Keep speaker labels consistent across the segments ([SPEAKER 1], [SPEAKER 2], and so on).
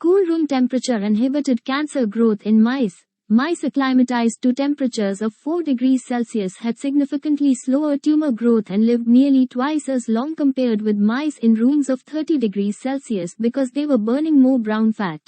[SPEAKER 1] Cool room temperature inhibited cancer growth in mice. Mice acclimatized to temperatures of 4 degrees Celsius had significantly slower tumor growth and lived nearly twice as long compared with mice in rooms of 30 degrees Celsius because they were burning more brown fat.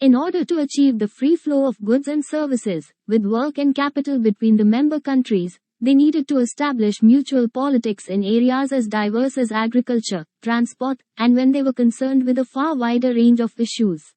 [SPEAKER 1] In order to achieve the free flow of goods and services, with work and capital between the member countries, they needed to establish mutual politics in areas as diverse as agriculture, transport, and when they were concerned with a far wider range of issues.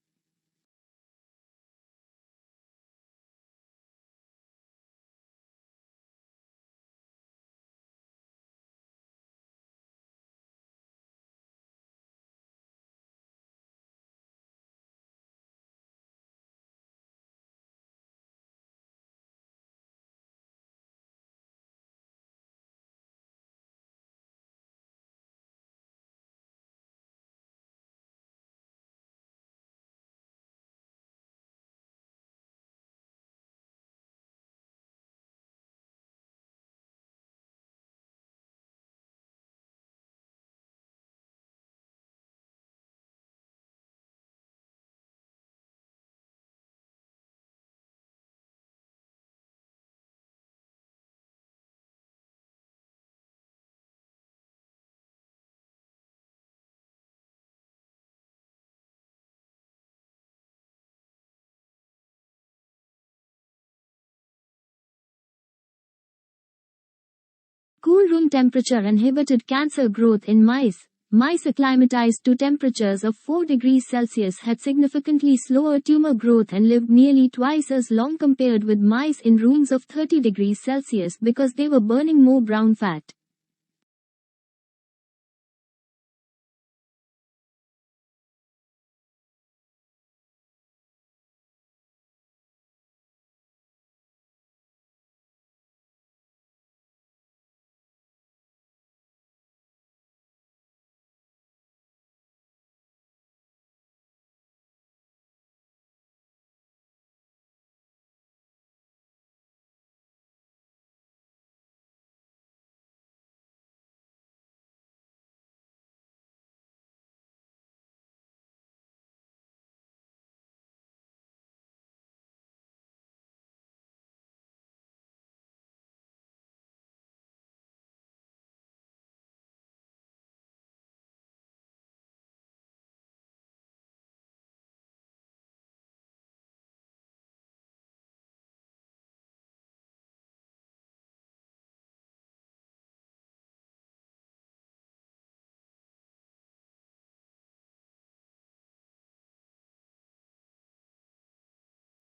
[SPEAKER 1] Cool room temperature inhibited cancer growth in mice. Mice acclimatized to temperatures of 4 degrees Celsius had significantly slower tumor growth and lived nearly twice as long compared with mice in rooms of 30 degrees Celsius because they were burning more brown fat.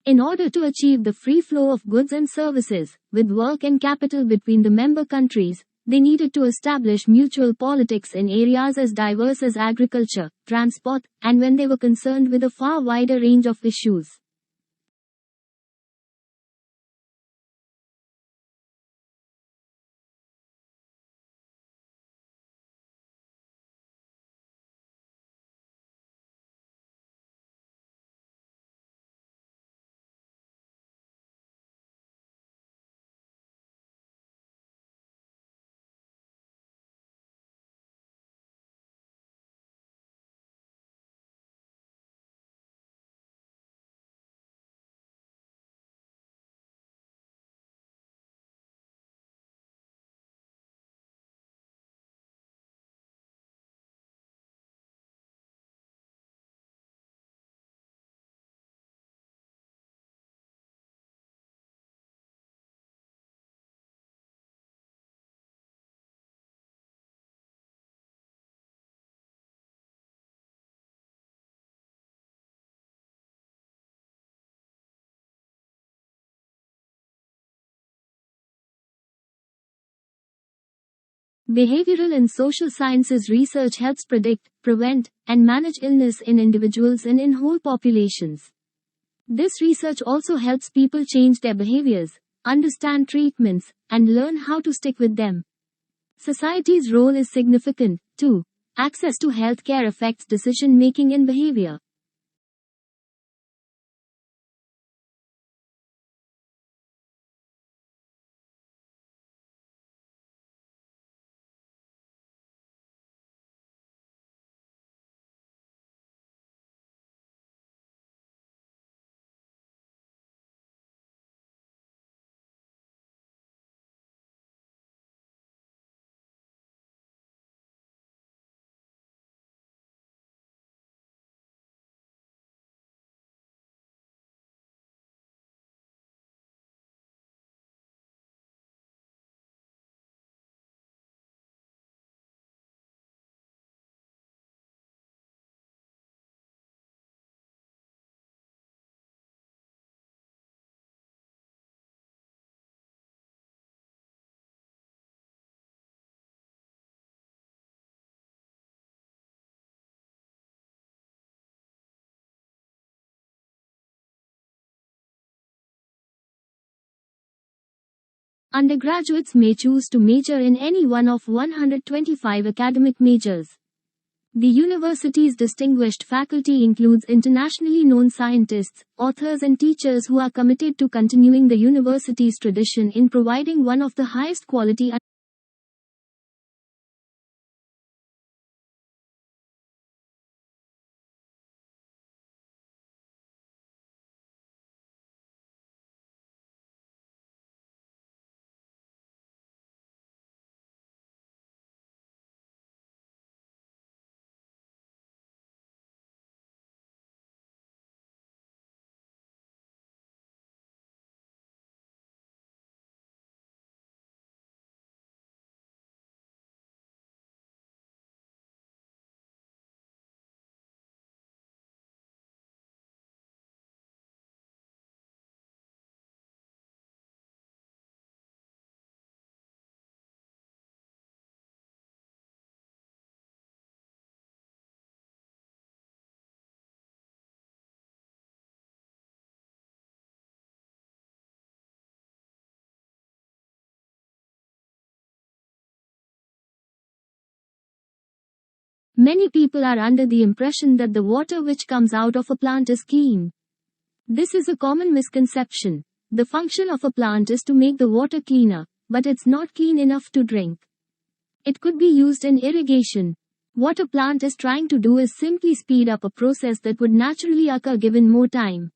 [SPEAKER 1] In order to achieve the free flow of goods and services, with work and capital between the member countries, they needed to establish mutual politics in areas as diverse as agriculture, transport, and when they were concerned with a far wider range of issues. Behavioral and social sciences research helps predict, prevent, and manage illness in individuals and in whole populations. This research also helps people change their behaviors, understand treatments, and learn how to stick with them. Society's role is significant, too. Access to healthcare affects decision making and behavior. Undergraduates may choose to major in any one of 125 academic majors. The university's distinguished faculty includes internationally known scientists, authors, and teachers who are committed to continuing the university's tradition in providing one of the highest quality. Many people are under the impression that the water which comes out of a plant is clean. This is a common misconception. The function of a plant is to make the water cleaner, but it's not clean enough to drink. It could be used in irrigation. What a plant is trying to do is simply speed up a process that would naturally occur given more time.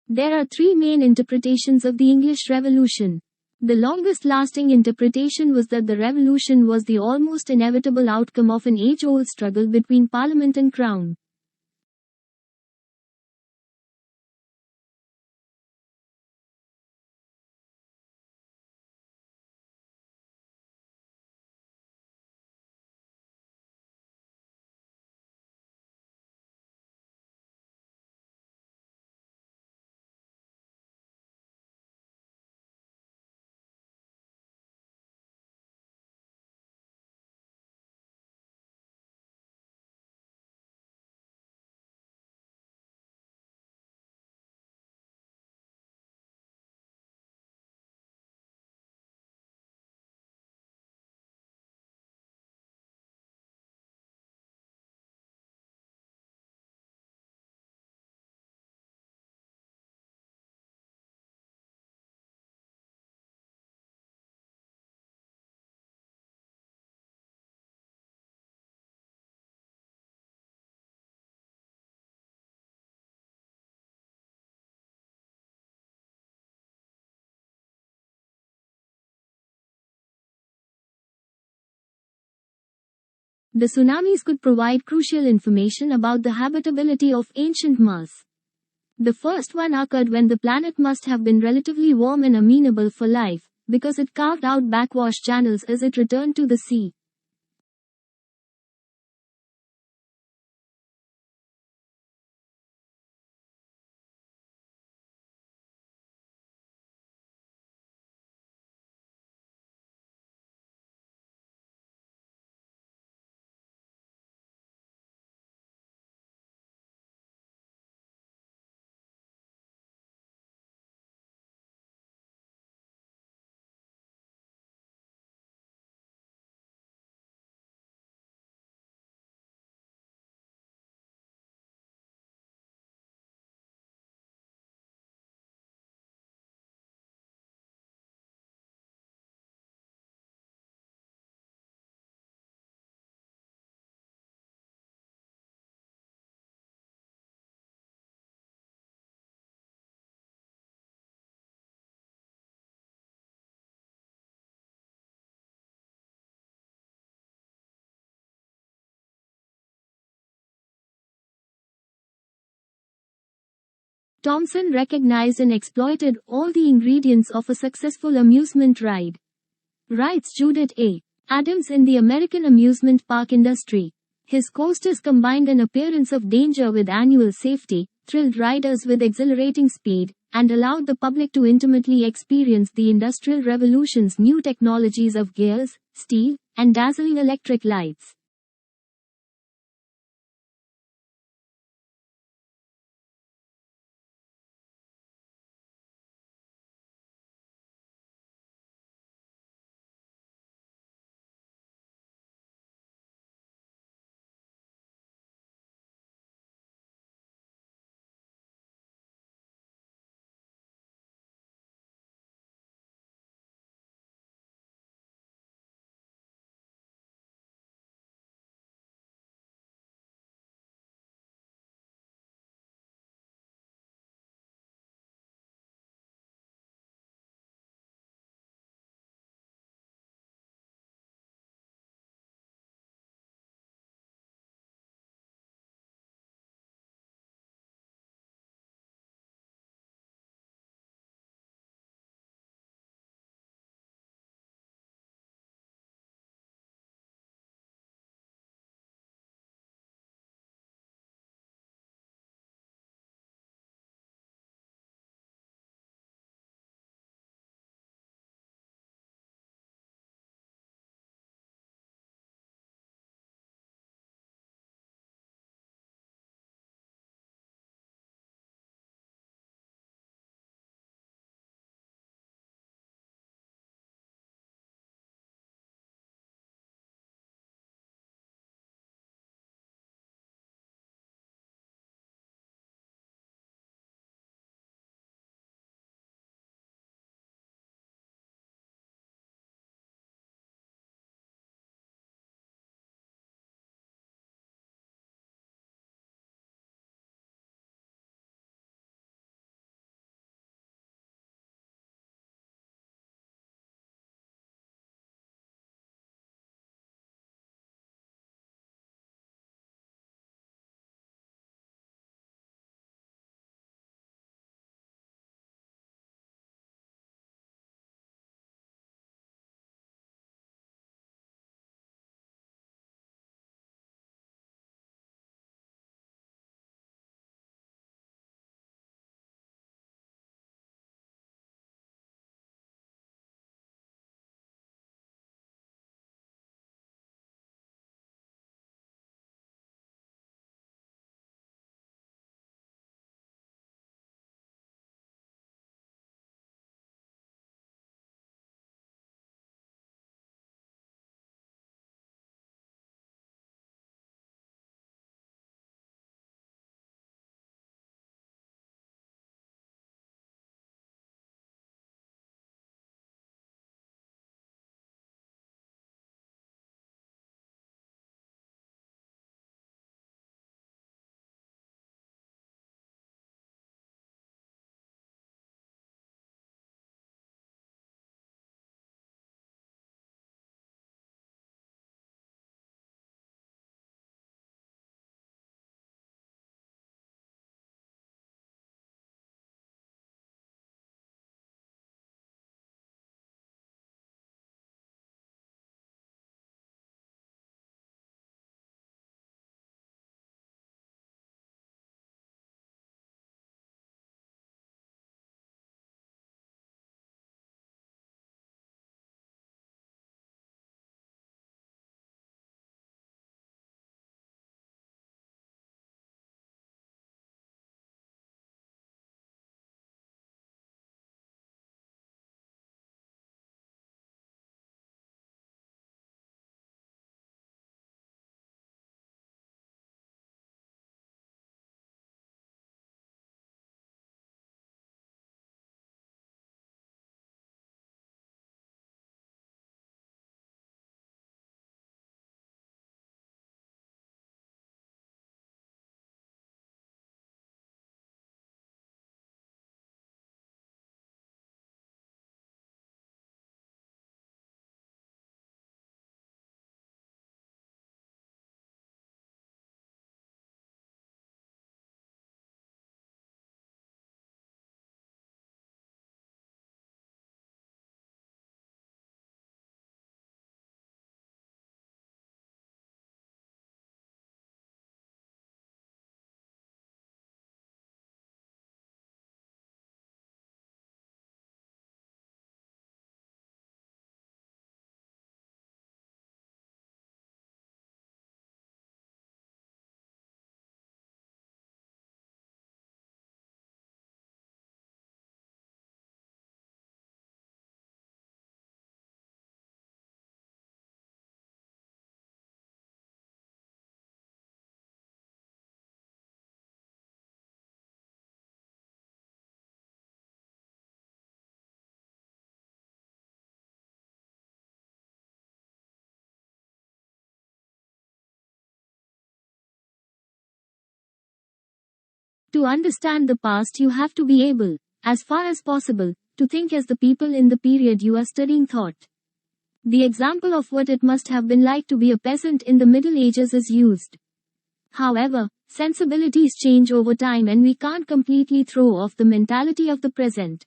[SPEAKER 1] There are three main interpretations of the English Revolution. The longest lasting interpretation was that the revolution was the almost inevitable outcome of an age-old struggle between Parliament and Crown. The tsunamis could provide crucial information about the habitability of ancient Mars. The first one occurred when the planet must have been relatively warm and amenable for life, because it carved out backwash channels as it returned to the sea. Thomson recognized and exploited all the ingredients of a successful amusement ride. Writes Judith A. Adams in the American amusement park industry. His coasters combined an appearance of danger with annual safety, thrilled riders with exhilarating speed, and allowed the public to intimately experience the Industrial Revolution's new technologies of gears, steel, and dazzling electric lights. To understand the past, you have to be able, as far as possible, to think as the people in the period you are studying thought. The example of what it must have been like to be a peasant in the Middle Ages is used. However, sensibilities change over time and we can't completely throw off the mentality of the present.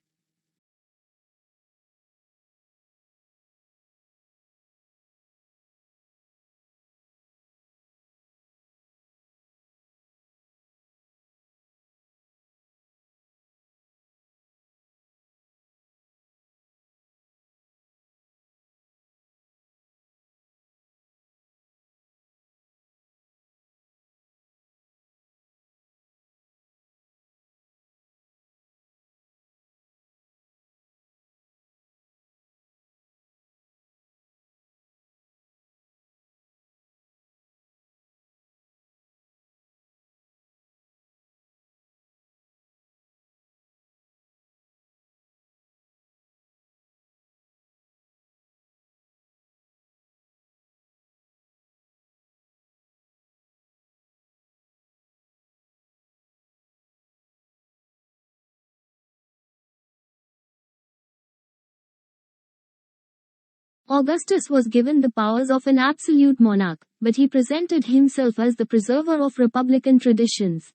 [SPEAKER 1] Augustus was given the powers of an absolute monarch, but he presented himself as the preserver of republican traditions.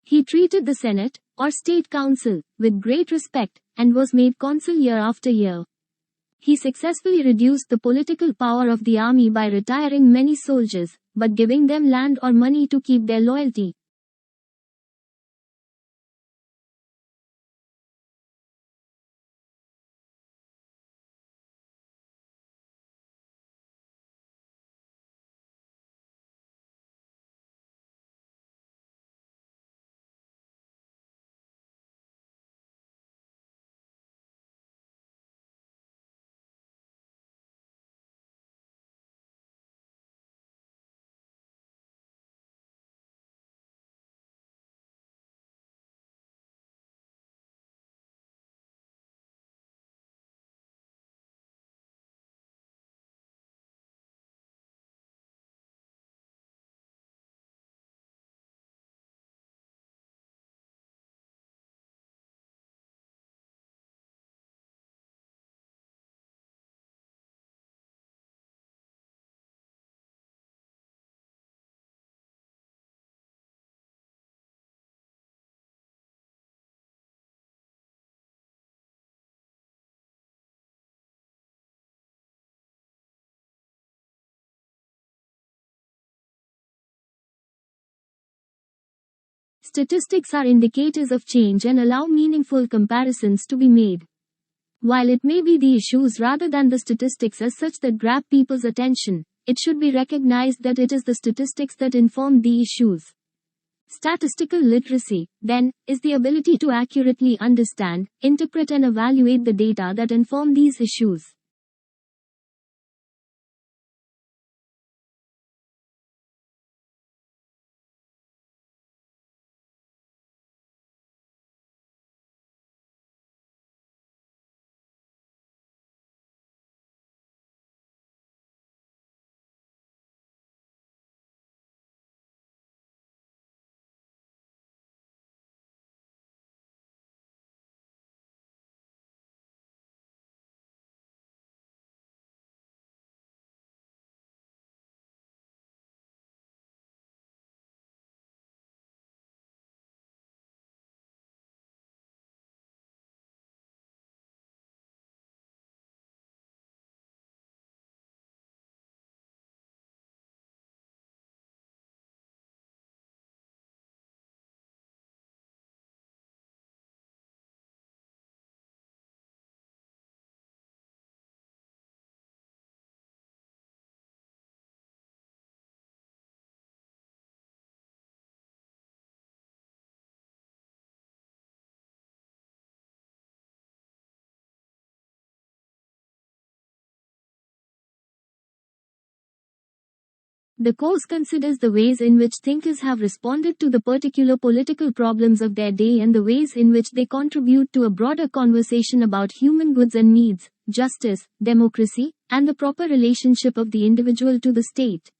[SPEAKER 1] He treated the Senate, or State Council, with great respect, and was made consul year after year. He successfully reduced the political power of the army by retiring many soldiers, but giving them land or money to keep their loyalty. Statistics are indicators of change and allow meaningful comparisons to be made. While it may be the issues rather than the statistics as such that grab people's attention, it should be recognized that it is the statistics that inform the issues. Statistical literacy, then, is the ability to accurately understand, interpret and evaluate the data that inform these issues. The course considers the ways in which thinkers have responded to the particular political problems of their day and the ways in which they contribute to a broader conversation about human goods and needs, justice, democracy, and the proper relationship of the individual to the state.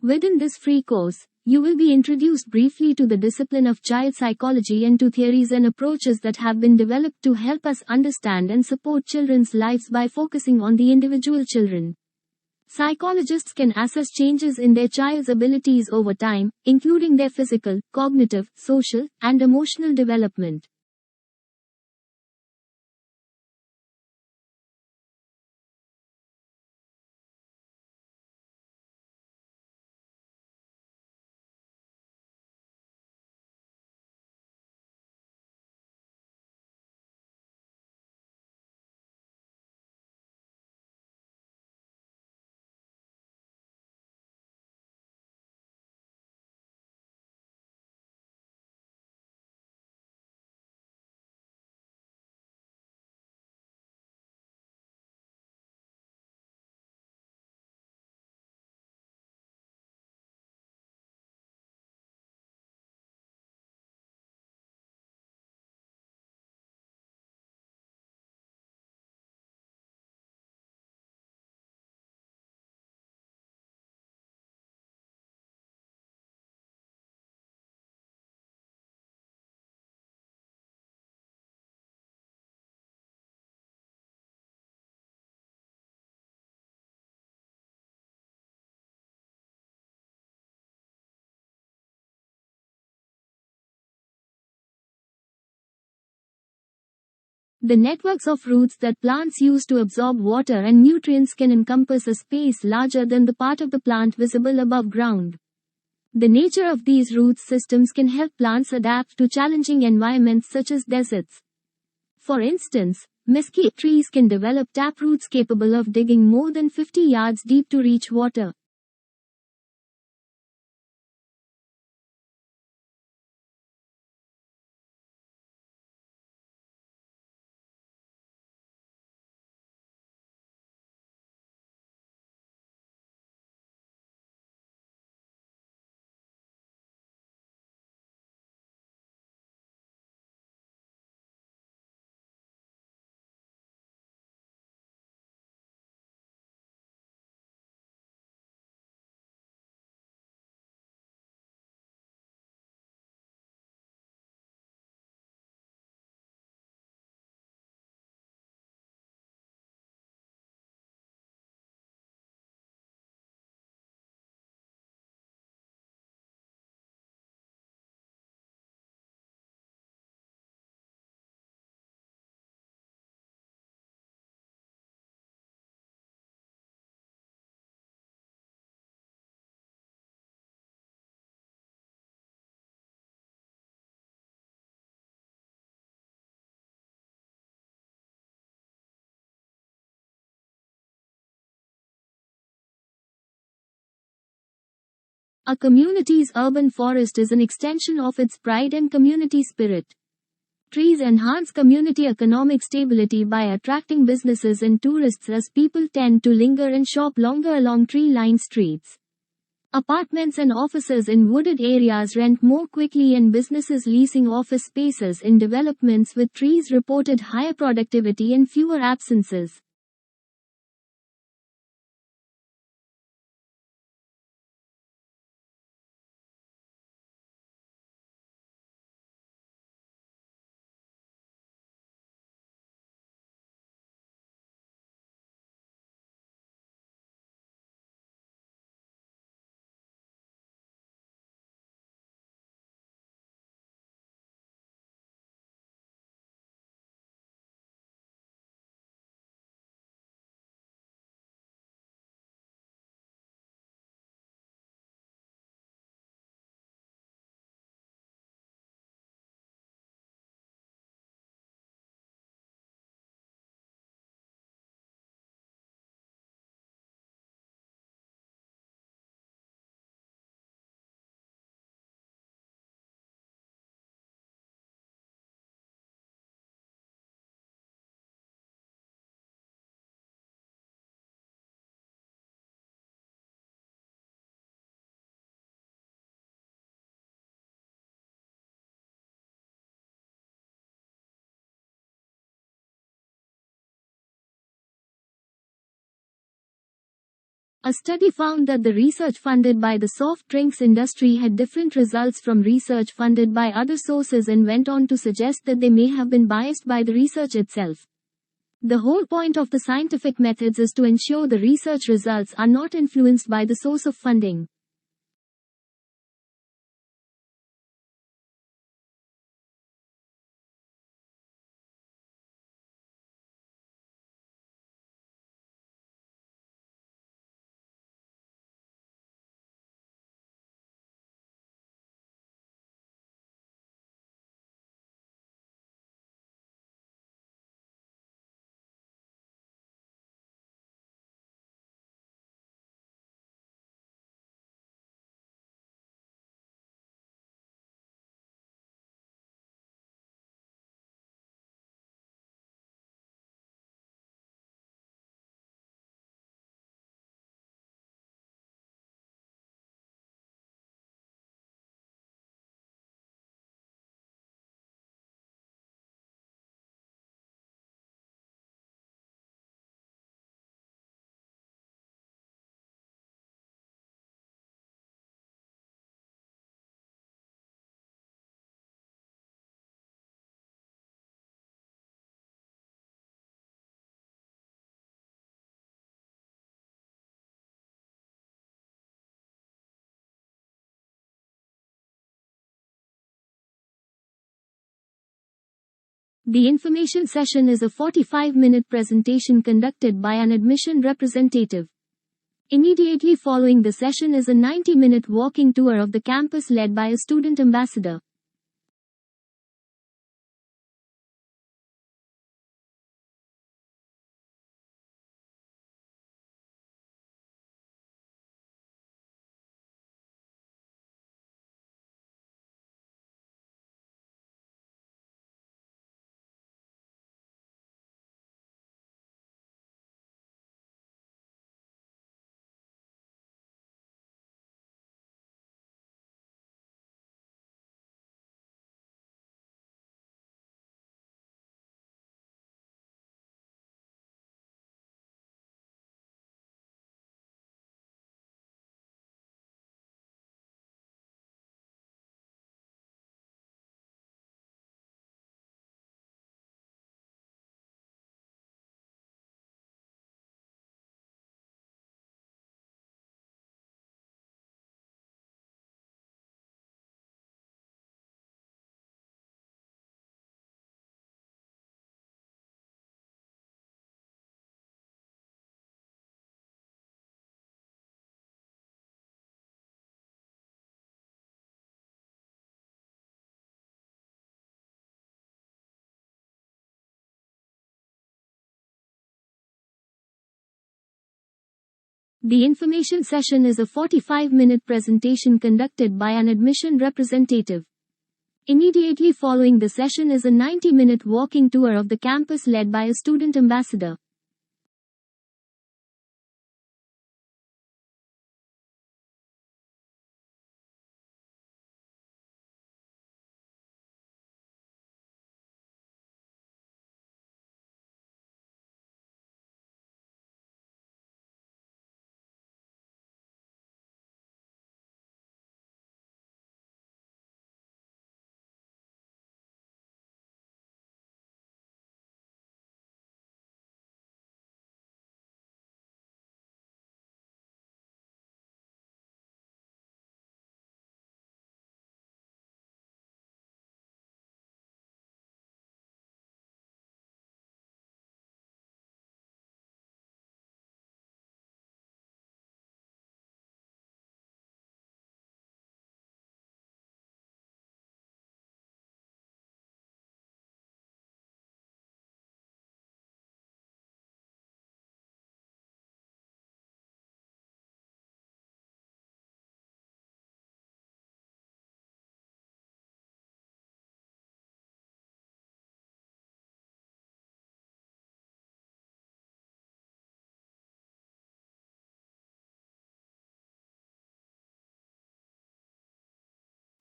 [SPEAKER 1] Within this free course, you will be introduced briefly to the discipline of child psychology and to theories and approaches that have been developed to help us understand and support children's lives by focusing on the individual children. Psychologists can assess changes in their child's abilities over time, including their physical, cognitive, social, and emotional development. The networks of roots that plants use to absorb water and nutrients can encompass a space larger than the part of the plant visible above ground. The nature of these root systems can help plants adapt to challenging environments such as deserts. For instance, mesquite trees can develop taproots capable of digging more than 50 yards deep to reach water. A community's urban forest is an extension of its pride and community spirit. Trees enhance community economic stability by attracting businesses and tourists as people tend to linger and shop longer along tree-lined streets. Apartments and offices in wooded areas rent more quickly and businesses leasing office spaces in developments with trees reported higher productivity and fewer absences. A study found that the research funded by the soft drinks industry had different results from research funded by other sources and went on to suggest that they may have been biased by the research itself. The whole point of the scientific methods is to ensure the research results are not influenced by the source of funding. The information session is a 45-minute presentation conducted by an admission representative. Immediately following the session is a 90-minute walking tour of the campus led by a student ambassador. The information session is a 45-minute presentation conducted by an admission representative. Immediately following the session is a 90-minute walking tour of the campus led by a student ambassador.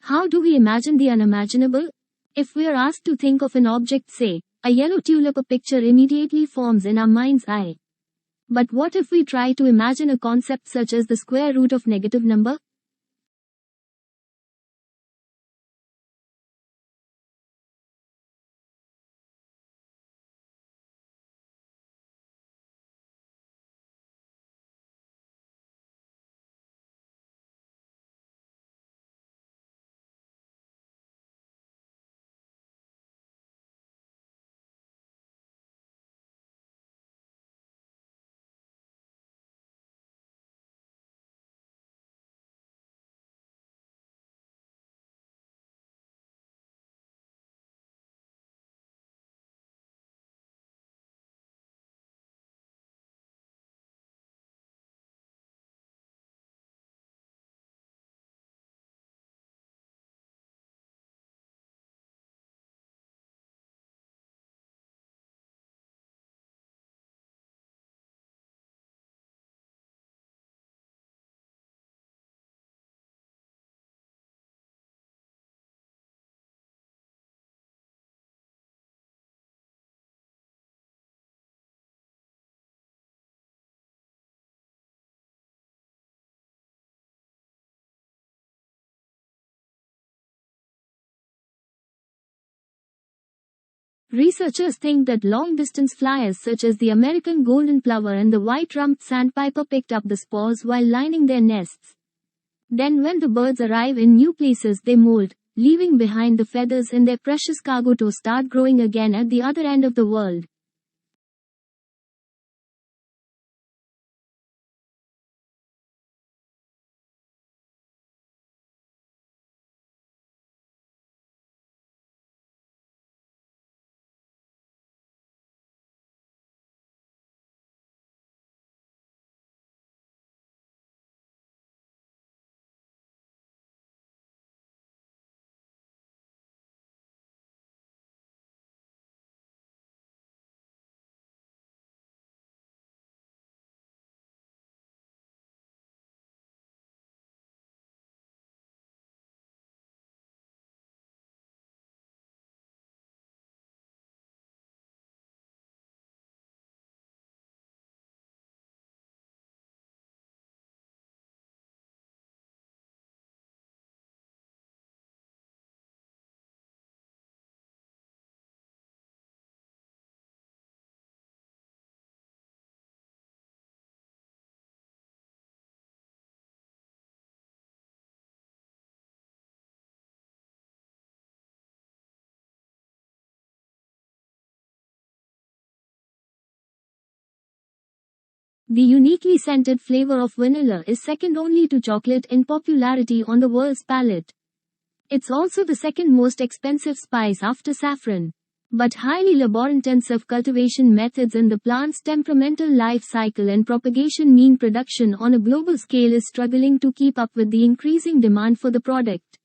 [SPEAKER 1] How do we imagine the unimaginable? If we are asked to think of an object, say, a yellow tulip, a picture immediately forms in our mind's eye. But what if we try to imagine a concept such as the square root of negative number? Researchers think that long-distance flyers such as the American golden plover and the white-rumped sandpiper picked up the spores while lining their nests. Then when the birds arrive in new places they molt, leaving behind the feathers in their precious cargo to start growing again at the other end of the world. The uniquely scented flavor of vanilla is second only to chocolate in popularity on the world's palate. It's also the second most expensive spice after saffron. But highly labor-intensive cultivation methods in the plant's temperamental life cycle and propagation mean production on a global scale is struggling to keep up with the increasing demand for the product.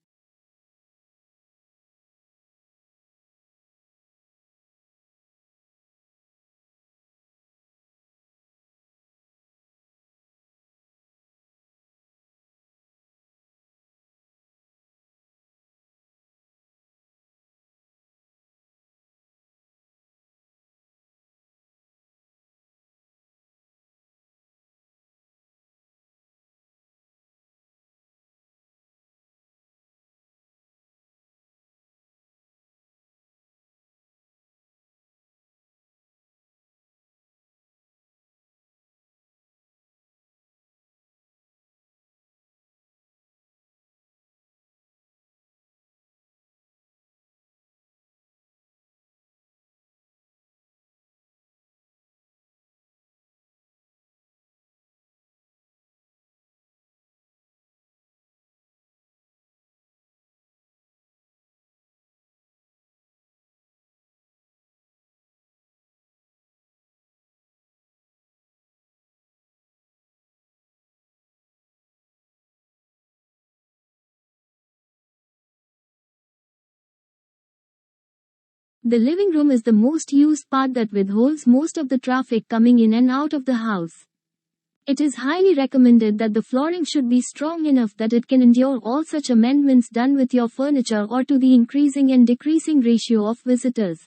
[SPEAKER 1] The living room is the most used part that withholds most of the traffic coming in and out of the house. It is highly recommended that the flooring should be strong enough that it can endure all such amendments done with your furniture or to the increasing and decreasing ratio of visitors.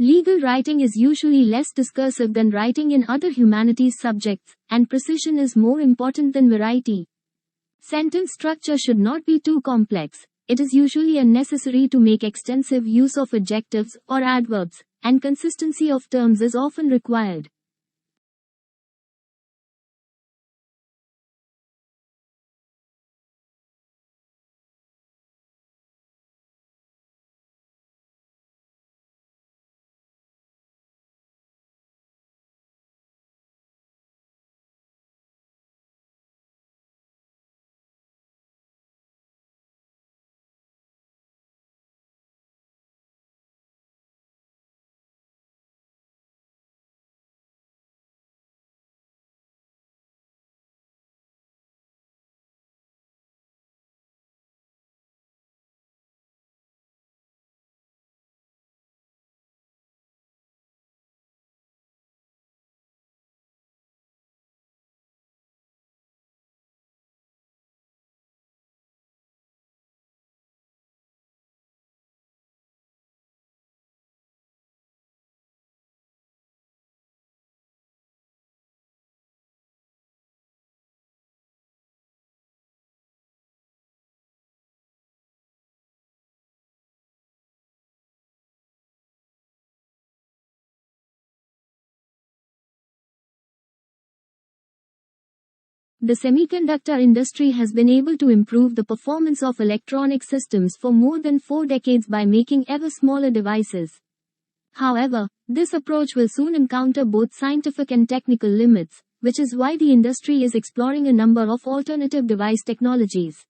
[SPEAKER 1] Legal writing is usually less discursive than writing in other humanities subjects, and precision is more important than variety. Sentence structure should not be too complex. It is usually unnecessary to make extensive use of adjectives or adverbs, and consistency of terms is often required. The semiconductor industry has been able to improve the performance of electronic systems for more than 4 decades by making ever smaller devices. However, this approach will soon encounter both scientific and technical limits, which is why the industry is exploring a number of alternative device technologies.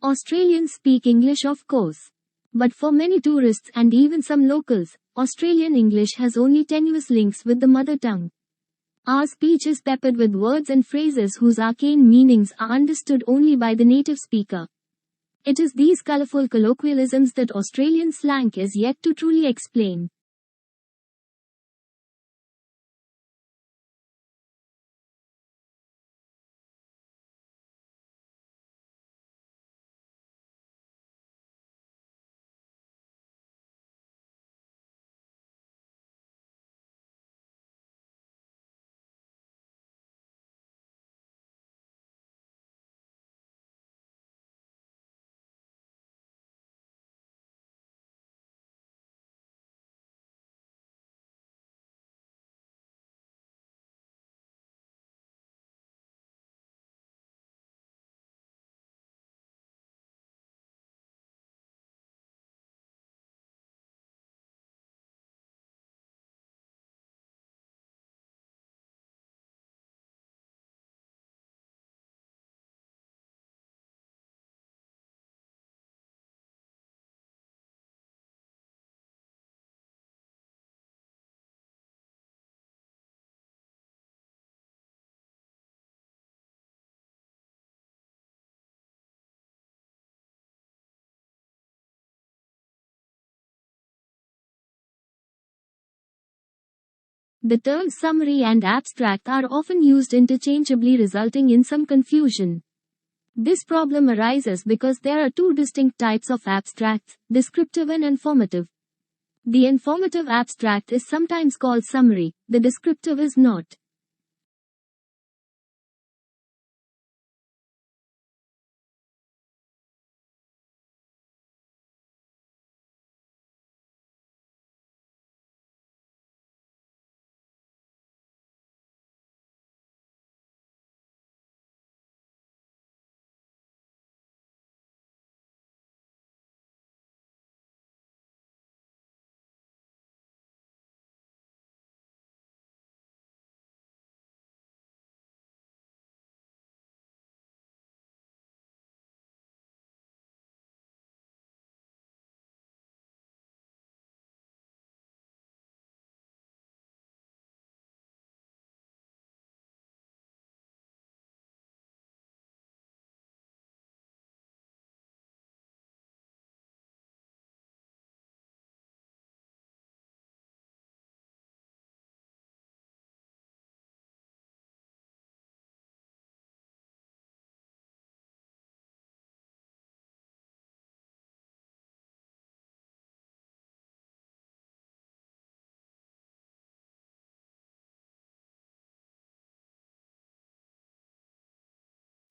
[SPEAKER 1] Australians speak English, of course. But for many tourists and even some locals, Australian English has only tenuous links with the mother tongue. Our speech is peppered with words and phrases whose arcane meanings are understood only by the native speaker. It is these colorful colloquialisms that Australian slang is yet to truly explain. The terms summary and abstract are often used interchangeably, resulting in some confusion. This problem arises because there are two distinct types of abstracts, descriptive and informative. The informative abstract is sometimes called summary, the descriptive is not.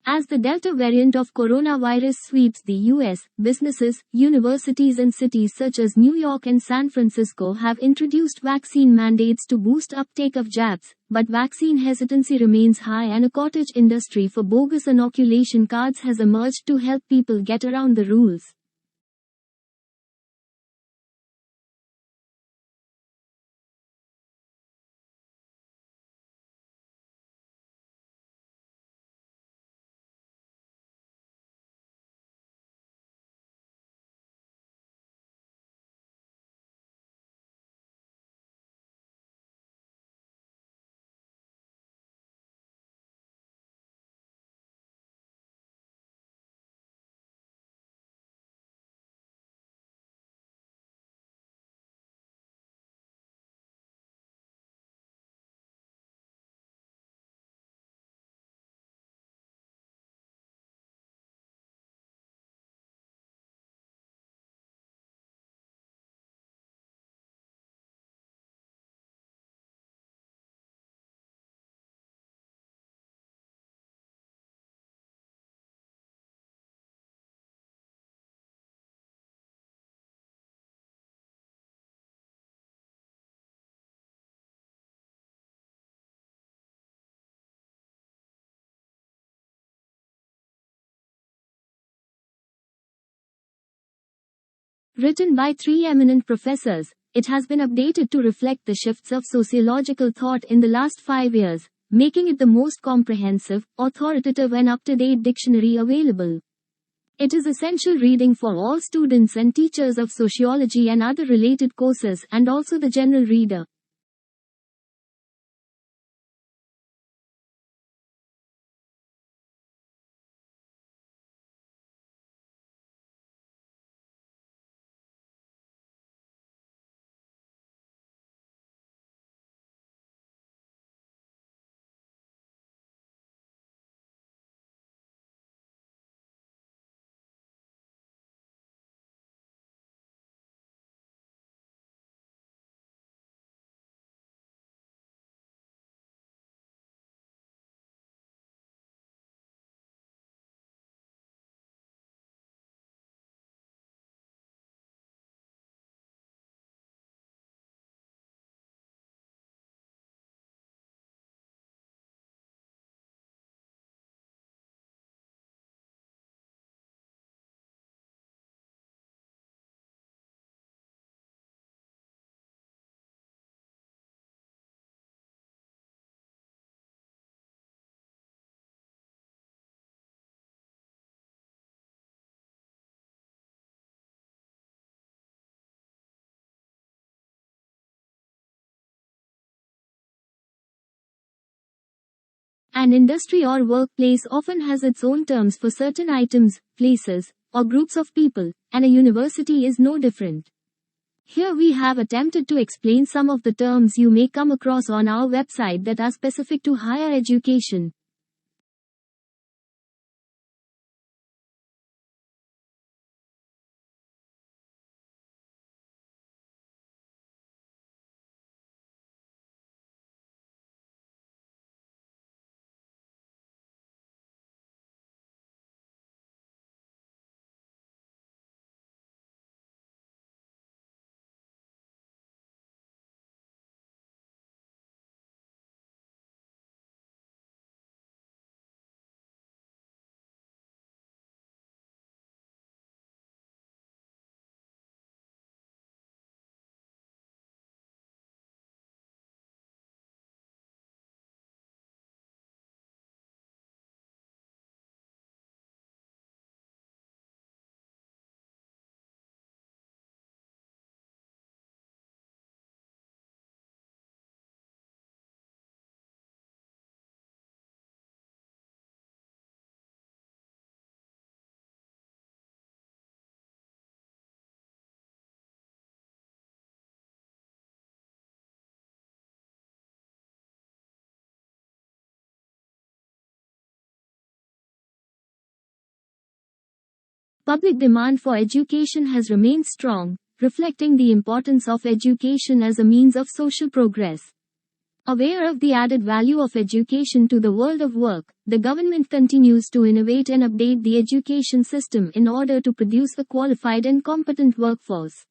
[SPEAKER 1] As the Delta variant of coronavirus sweeps the US, businesses, universities and cities such as New York and San Francisco have introduced vaccine mandates to boost uptake of jabs, but vaccine hesitancy remains high and a cottage industry for bogus inoculation cards has emerged to help people get around the rules. Written by three eminent professors, it has been updated to reflect the shifts of sociological thought in the last 5 years, making it the most comprehensive, authoritative and up-to-date dictionary available. It is essential reading for all students and teachers of sociology and other related courses and also the general reader. An industry or workplace often has its own terms for certain items, places, or groups of people, and a university is no different. Here we have attempted to explain some of the terms you may come across on our website that are specific to higher education. Public demand for education has remained strong, reflecting the importance of education as a means of social progress. Aware of the added value of education to the world of work, the government continues to innovate and update the education system in order to produce a qualified and competent workforce.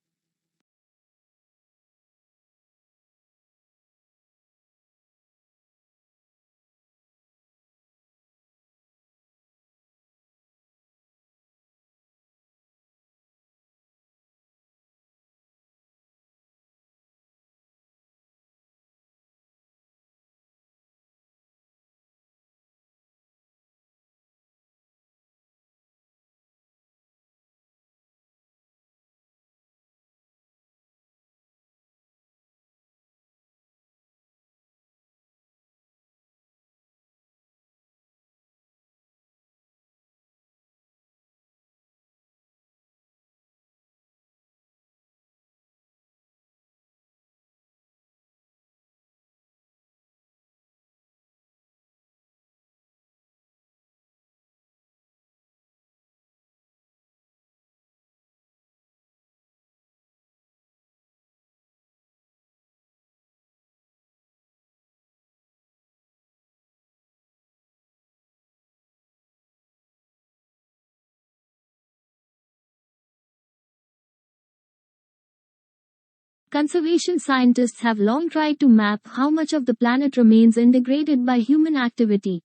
[SPEAKER 1] Conservation scientists have long tried to map how much of the planet remains undegraded by human activity.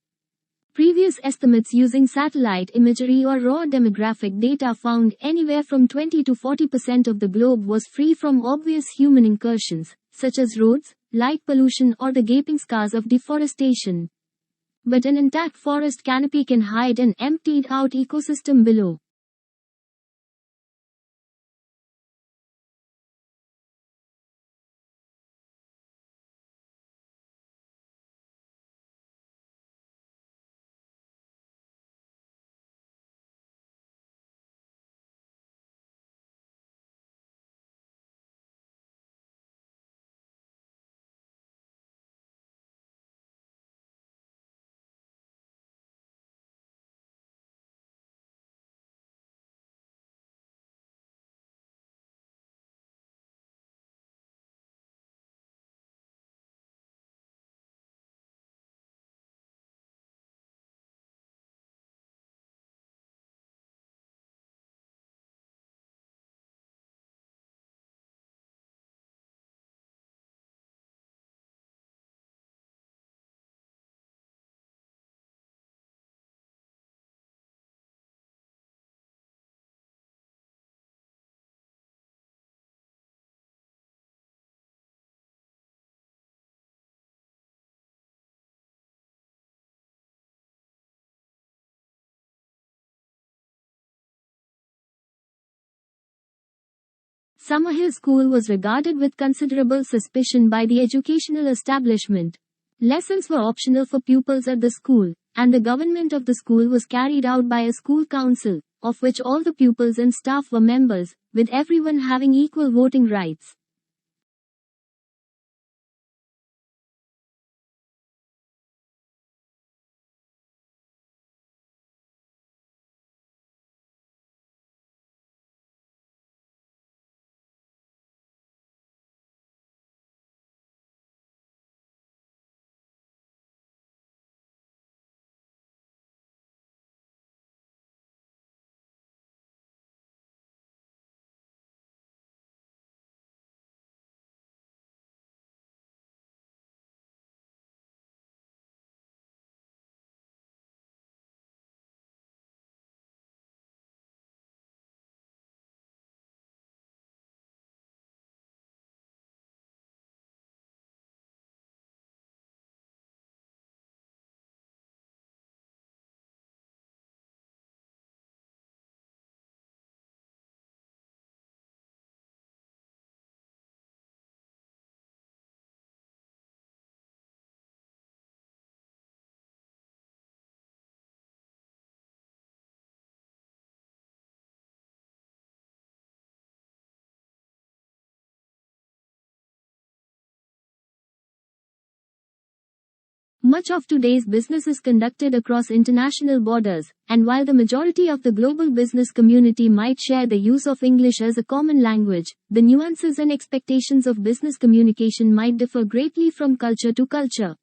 [SPEAKER 1] Previous estimates using satellite imagery or raw demographic data found anywhere from 20 to 40% of the globe was free from obvious human incursions, such as roads, light pollution, or the gaping scars of deforestation. But an intact forest canopy can hide an emptied out ecosystem below. Summerhill School was regarded with considerable suspicion by the educational establishment. Lessons were optional for pupils at the school, and the government of the school was carried out by a school council, of which all the pupils and staff were members, with everyone having equal voting rights. Much of today's business is conducted across international borders, and while the majority of the global business community might share the use of English as a common language, the nuances and expectations of business communication might differ greatly from culture to culture.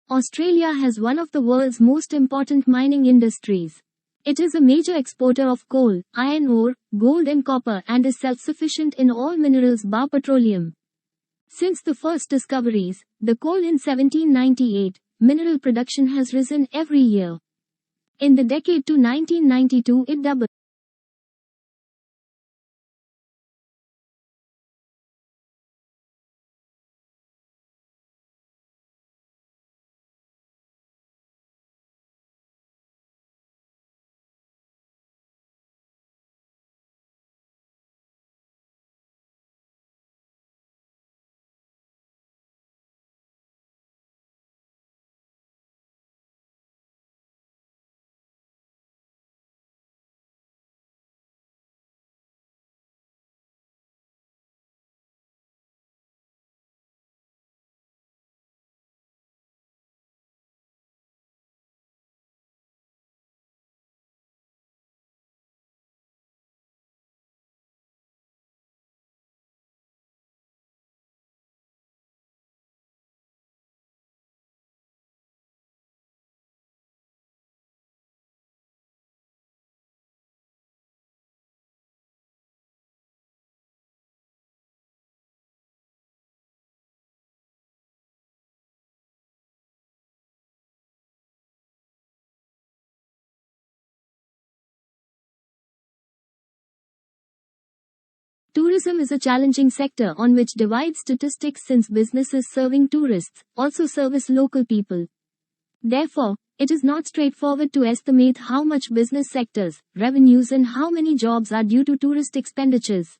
[SPEAKER 1] Australia has one of the world's most important mining industries. It is a major exporter of coal, iron ore, gold and copper and is self-sufficient in all minerals bar petroleum. Since the first discoveries, the coal in 1798, mineral production has risen every year. In the decade to 1992 it doubled. Tourism is a challenging sector on which divide statistics since businesses serving tourists also service local people. Therefore, it is not straightforward to estimate how much business sectors, revenues and how many jobs are due to tourist expenditures.